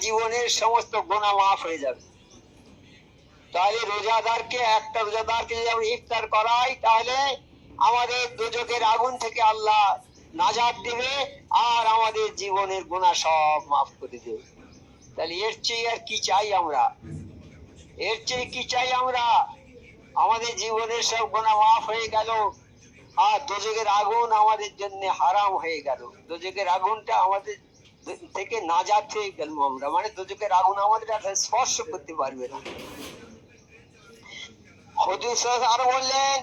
জীবনের সমস্ত গুনাহ মাফ হয়ে যাবে। তাহলে রোজাদারকে, একটা রোজাদারকে যদি আমরা ইফতার করাই, তাহলে আমাদের দোজখের আগুন থেকে আল্লাহ নাজাত দেবে আর আমাদের জীবনের গুনাহ সব মাফ করে দেবে। তাহলে এর চেয়ে আর কি চাই আমরা? এর চেয়ে কি চাই আমরা? আমাদের জীবনের সব গুনাহ মাফ হয়ে গেল আর দোজখের আগুন আমাদের জন্য হারাম হয়ে গেল। দোজখের আগুনটা আমাদের থেকে নাজাত হয়ে গেল আমরা, মানে দোজখের আগুন আমাদের আর স্পর্শ করতে পারবে না। হুজুর আরো বললেন,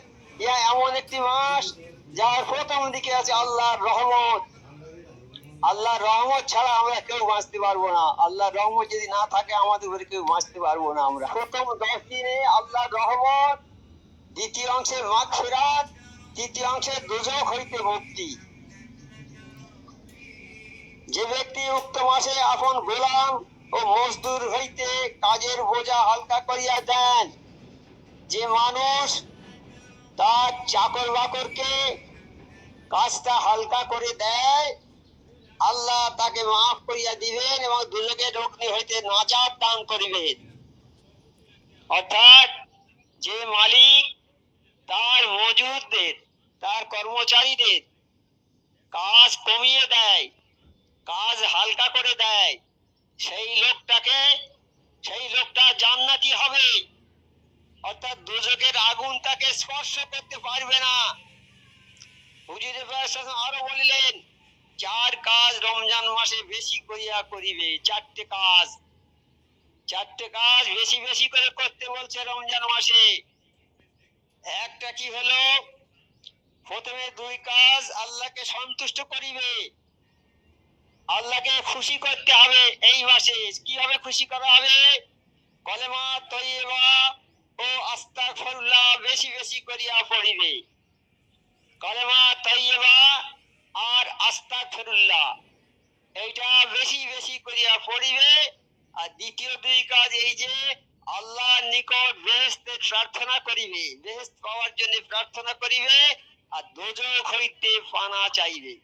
ইয়া এমন একটি মাস যার প্রথম দিকে আছে আল্লাহর রহমত। আল্লাহর রহমত ছাড়া আমরা কেউ বাঁচতে পারবো না। আল্লাহর রহমত যদি না থাকে আমাদের উপরে কেউ বাঁচতে পারবো না আমরা। প্রথম 10 দিনে আল্লাহর রহমত, দ্বিতীয় অংশে মাগফিরাত, তৃতীয় অংশে দোজখ হইতে মুক্তি। যে ব্যক্তি উক্ত মাসে আপন গোলাম ও মজদুর হইতে কাজের বোঝা হালকা করিয়া দেন, যে মানুষ তার চাকর বাকরকে কাজটা হালকা করে দেয়, আল্লাহ তাকে মাফ করিয়া দিবেন এবং দোজখের অগ্নি হইতে নাজাত দান করিবেন। অর্থাৎ যে মালিক তার মজুরদের, তার কর্মচারীদের কাজ কমিয়ে দেয়, কাজ হালকা করে দেয়, সেই লোকটা জান্নাতি হবে। অর্থাৎ দোজখের আগুন তাকে স্পর্শ করতে পারবে না। হুজুর আরো বলিলেন, 4 কাজ রমজান মাসে বেশি করিয়া করিবে। 4টে কাজ বেশি বেশি করে করতে বলছে রমজান মাসে। একটা কি হলো, প্রথমে 2 কাজ আল্লাহকে সন্তুষ্ট করিবে, আল্লাহকে খুশি করতে হবে। এই মাসে কিভাবে খুশি করা হবে? কলেমা তৈয়বা ও আস্তাগফিরুল্লাহ বেশি বেশি করিয়া পড়িবে। কলেমা তৈয়বা আর আস্তাগফিরুল্লাহ এইটা বেশি বেশি করিয়া পড়িবে। আর দ্বিতীয় 2 কাজ এই যে আল্লাহর নিকট বেহেশতের প্রার্থনা করিবে, বেহেশত পাওয়ার জন্য প্রার্থনা করিবে আর দোজখ হইতে পানা চাইবে।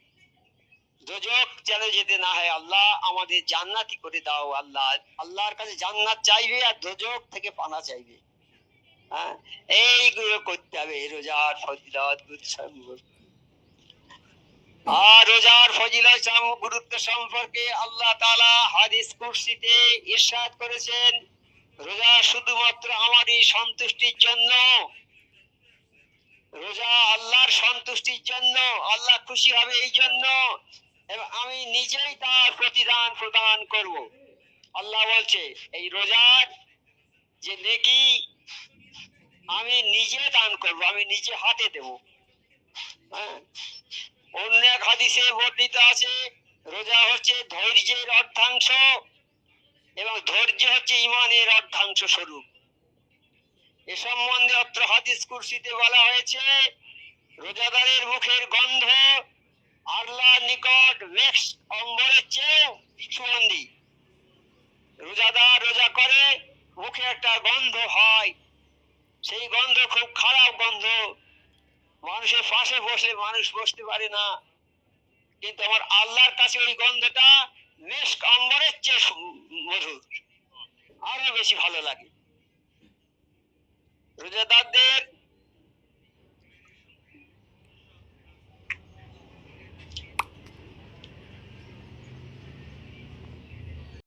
দোজখ যেন যেতে না হয়, আল্লাহ আমাদের জান্নাতি করে দাও। আল্লাহর কাছে জান্নাত চাইবে আর দোজখ থেকে পানা চাইবে। হ্যাঁ, এইগুলো করতে হবে রোজার ফজিলত আর রোজার ফজিলত গুরুত্ব সম্পর্কে আল্লাহ তাআলা হাদিস কুরসিতে ইরশাদ করেছেন, রোজা শুধুমাত্র আমারই সন্তুষ্টির জন্য, রোজা আল্লাহর সন্তুষ্টির জন্য, আল্লাহ খুশি হবে এই জন্য, এবং আমি নিজেই তার প্রতিদান প্রদান করব। আল্লাহ বলছে এই রোজার যে নেকি আমি নিজে দান করব, আমি নিজে হাতে দেব। হ্যাঁ, অন্য এক হাদিসে বর্ণিত আছে, রোজা হচ্ছে ধৈর্যের অর্ধাংশ এবং ধৈর্য হচ্ছে ঈমানের অর্ধাংশ স্বরূপ। এ সম্বন্ধে অত্র হাদিস কুরসিতে বলা হয়েছে, রোজাদারের মুখের গন্ধ আল্লাহর নিকট মেক্স অম্বরের চেয়ে সুগন্ধি। রোজাদার রোজা করে, মুখে একটা গন্ধ হয়, সেই গন্ধ খুব খারাপ গন্ধ। মানুষের পাশে বসলে মানুষ বসতে পারে না, কিন্তু আমার আল্লাহর কাছে ওই গন্ধটা